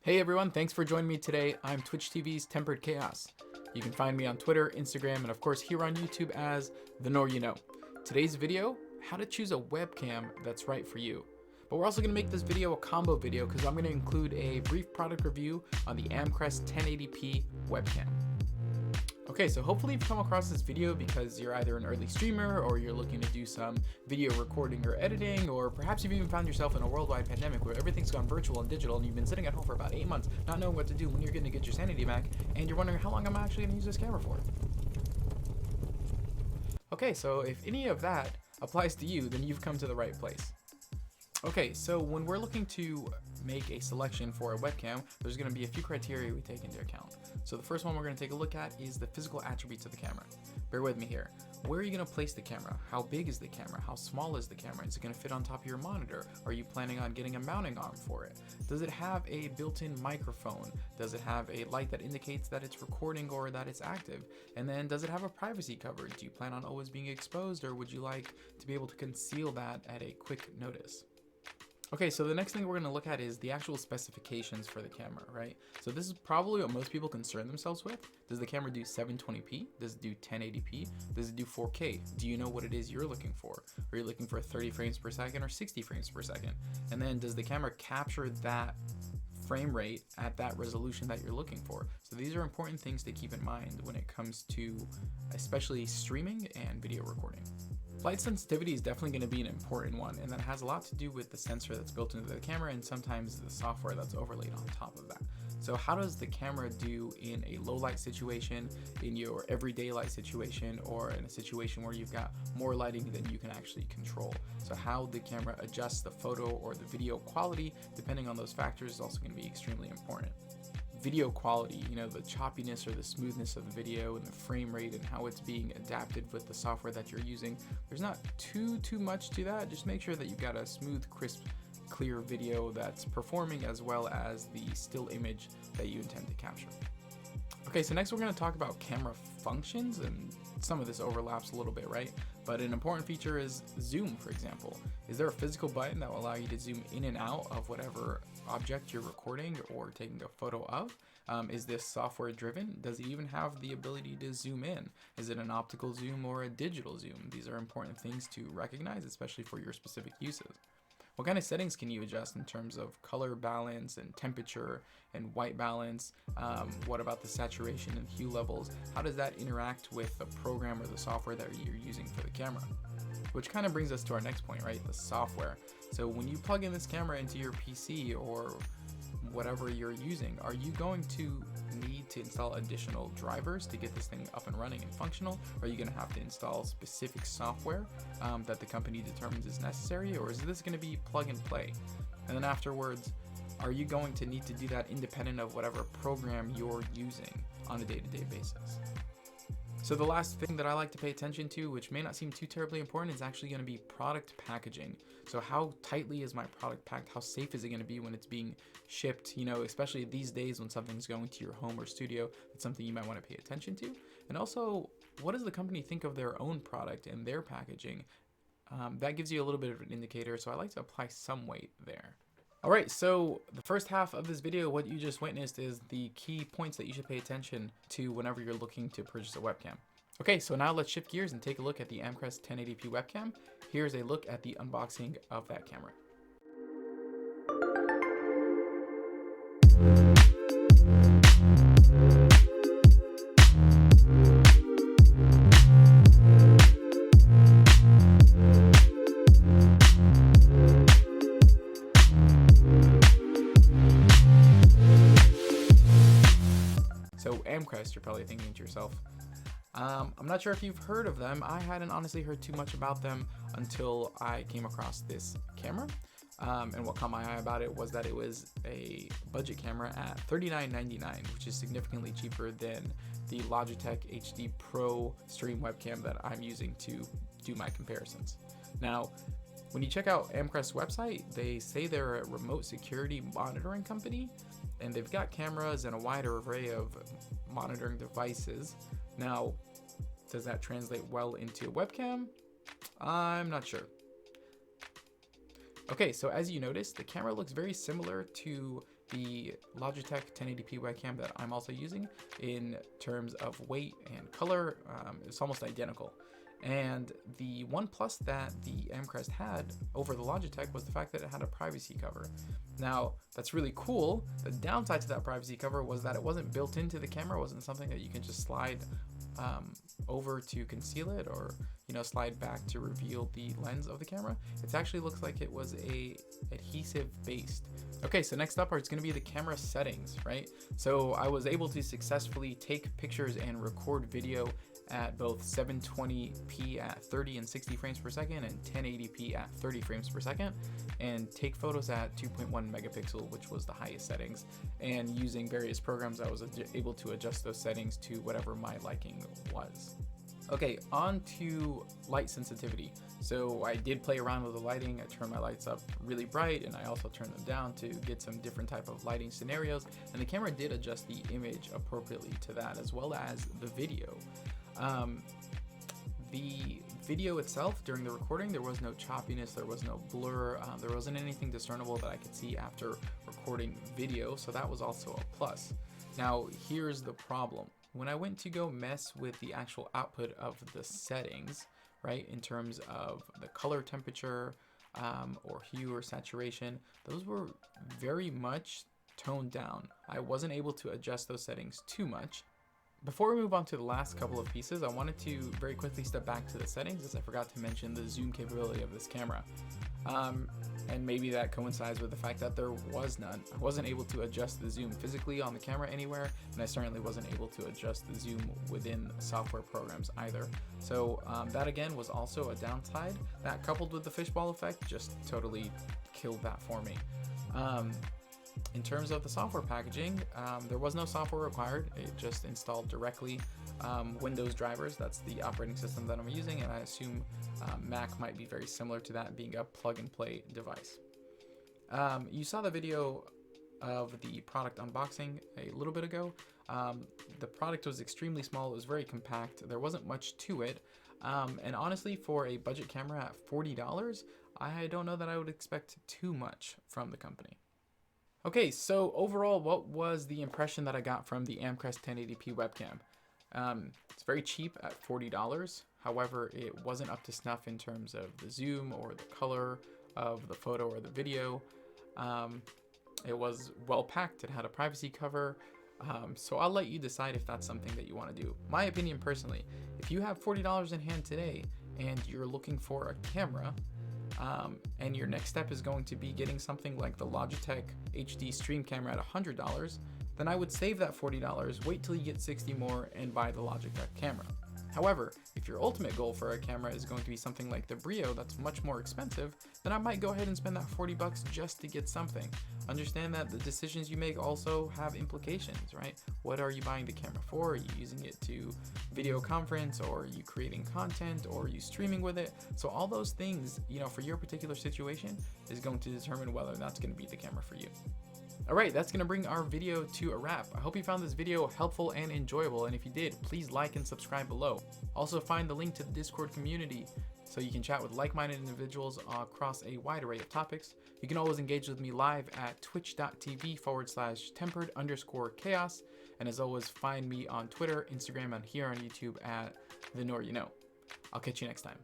Hey everyone, thanks for joining me today. I'm Twitch TV's Tempered Chaos. You can find me on Twitter, Instagram, and of course here on YouTube as The Nor You Know. Today's video, how to choose a webcam that's right for you. But we're also going to make this video a combo video because I'm going to include a brief product review on the Amcrest 1080p webcam. Okay, so hopefully you've come across this video because you're either an early streamer or you're looking to do some video recording or editing, or perhaps you've even found yourself in a worldwide pandemic where everything's gone virtual and digital and you've been sitting at home for about 8 months not knowing what to do when you're going to get your sanity back and you're wondering how long I'm actually going to use this camera for. Okay, so if any of that applies to you, then you've come to the right place. Okay, so when we're looking to make a selection for a webcam, there's going to be a few criteria we take into account. So the first one we're going to take a look at is the physical attributes of the camera. Bear with me here. Where are you going to place the camera? How big is the camera? How small is the camera? Is it going to fit on top of your monitor? Are you planning on getting a mounting arm for it? Does it have a built-in microphone? Does it have a light that indicates that it's recording or that it's active? And then does it have a privacy cover? Do you plan on always being exposed, or would you like to be able to conceal that at a quick notice? Okay, so the next thing we're going to look at is the actual specifications for the camera, right? So this is probably what most people concern themselves with. Does the camera do 720p? Does it do 1080p? Does it do 4K? Do you know what it is you're looking for? Are you looking for 30 frames per second or 60 frames per second? And then does the camera capture that frame rate at that resolution that you're looking for? So these are important things to keep in mind when it comes to especially streaming and video recording. Light sensitivity is definitely going to be an important one, and that has a lot to do with the sensor that's built into the camera and sometimes the software that's overlaid on top of that. So how does the camera do in a low light situation, in your everyday light situation, or in a situation where you've got more lighting than you can actually control? So how the camera adjusts the photo or the video quality, depending on those factors, is also going to be extremely important. Video quality, you know, the choppiness or the smoothness of the video and the frame rate and how it's being adapted with the software that you're using. There's not too much to that. Just make sure that you've got a smooth, crisp, clear video that's performing as well as the still image that you intend to capture. Okay, so next we're going to talk about camera functions, and some of this overlaps a little bit, right? But an important feature is zoom, for example. Is there a physical button that will allow you to zoom in and out of whatever object you're recording or taking a photo of? Is this software driven? Does it even have the ability to zoom in? Is it an optical zoom or a digital zoom? These are important things to recognize, especially for your specific uses. What kind of settings can you adjust in terms of color balance and temperature and white balance? What about the saturation and hue levels? How does that interact with the program or the software that you're using for the camera? Which kind of brings us to our next point, right? The software. So when you plug in this camera into your PC or whatever you're using, are you going to need to install additional drivers to get this thing up and running and functional? Are you going to have to install specific software that the company determines is necessary, or is this going to be plug and play? And then afterwards, are you going to need to do that independent of whatever program you're using on a day-to-day basis? So the last thing that I like to pay attention to, which may not seem too terribly important, is actually going to be product packaging. So how tightly is my product packed? How safe is it going to be when it's being shipped? You know, especially these days when something's going to your home or studio, it's something you might want to pay attention to. And also, what does the company think of their own product and their packaging? That gives you a little bit of an indicator, so I like to apply some weight there. Alright, so the first half of this video, what you just witnessed is the key points that you should pay attention to whenever you're looking to purchase a webcam. Okay, so now let's shift gears and take a look at the Amcrest 1080p webcam. Here's a look at the unboxing of that camera. So Amcrest, you're probably thinking to yourself, I'm not sure if you've heard of them. I hadn't honestly heard too much about them until I came across this camera. And what caught my eye about it was that it was a budget camera at $39.99, which is significantly cheaper than the Logitech HD Pro Stream webcam that I'm using to do my comparisons. Now, when you check out Amcrest's website, they say they're a remote security monitoring company, and they've got cameras and a wide array of monitoring devices. Now, does that translate well into a webcam? I'm not sure. Okay, so as you notice, the camera looks very similar to the Logitech 1080p webcam that I'm also using, in terms of weight and color, it's almost identical. And the one plus that the Amcrest had over the Logitech was the fact that it had a privacy cover. Now, that's really cool. The downside to that privacy cover was that it wasn't built into the camera. It wasn't something that you can just slide over to conceal it, or slide back to reveal the lens of the camera. It actually looks like it was a adhesive based. Okay, so next up it's going to be the camera settings, right? So I was able to successfully take pictures and record video at both 720p at 30 and 60 frames per second and 1080p at 30 frames per second, and take photos at 2.1 megapixel, which was the highest settings. And using various programs, I was able to adjust those settings to whatever my liking was. Okay, on to light sensitivity. So I did play around with the lighting. I turned my lights up really bright, and I also turned them down to get some different type of lighting scenarios. And the camera did adjust the image appropriately to that, as well as the video. The video itself, during the recording, there was no choppiness, there was no blur, there wasn't anything discernible that I could see after recording video, so that was also a plus. Now, here's the problem. When I went to go mess with the actual output of the settings, right, in terms of the color temperature, or hue or saturation, those were very much toned down. I wasn't able to adjust those settings too much. Before we move on to the last couple of pieces, I wanted to very quickly step back to the settings, as I forgot to mention the zoom capability of this camera. And maybe that coincides with the fact that there was none. I wasn't able to adjust the zoom physically on the camera anywhere, and I certainly wasn't able to adjust the zoom within software programs either. So that again was also a downside. That, coupled with the fishbowl effect, just totally killed that for me. In terms of the software packaging, there was no software required. It just installed directly Windows drivers. That's the operating system that I'm using, and I assume Mac might be very similar to that, being a plug-and-play device. You saw the video of the product unboxing a little bit ago. The product was extremely small. It was very compact. There wasn't much to it. And honestly, for a budget camera at $40, I don't know that I would expect too much from the company. Okay, so overall, what was the impression that I got from the Amcrest 1080p webcam? It's very cheap at $40. However, it wasn't up to snuff in terms of the zoom or the color of the photo or the video. It was well packed. It had a privacy cover. So I'll let you decide if that's something that you want to do. My opinion personally, if you have $40 in hand today and you're looking for a camera, and your next step is going to be getting something like the Logitech HD Stream camera at $100, then I would save that $40, wait till you get 60 more, and buy the Logitech camera. However, if your ultimate goal for a camera is going to be something like the Brio that's much more expensive, then I might go ahead and spend that $40 just to get something. Understand that the decisions you make also have implications, right? What are you buying the camera for? Are you using it to video conference, or are you creating content, or are you streaming with it? So all those things, for your particular situation is going to determine whether that's going to be the camera for you. Alright, that's going to bring our video to a wrap. I hope you found this video helpful and enjoyable, and if you did, please like and subscribe below. Also, find the link to the Discord community so you can chat with like-minded individuals across a wide array of topics. You can always engage with me live at twitch.tv/tempered_chaos, and as always, find me on Twitter, Instagram, and here on YouTube at TheNorYouKnow. I'll catch you next time.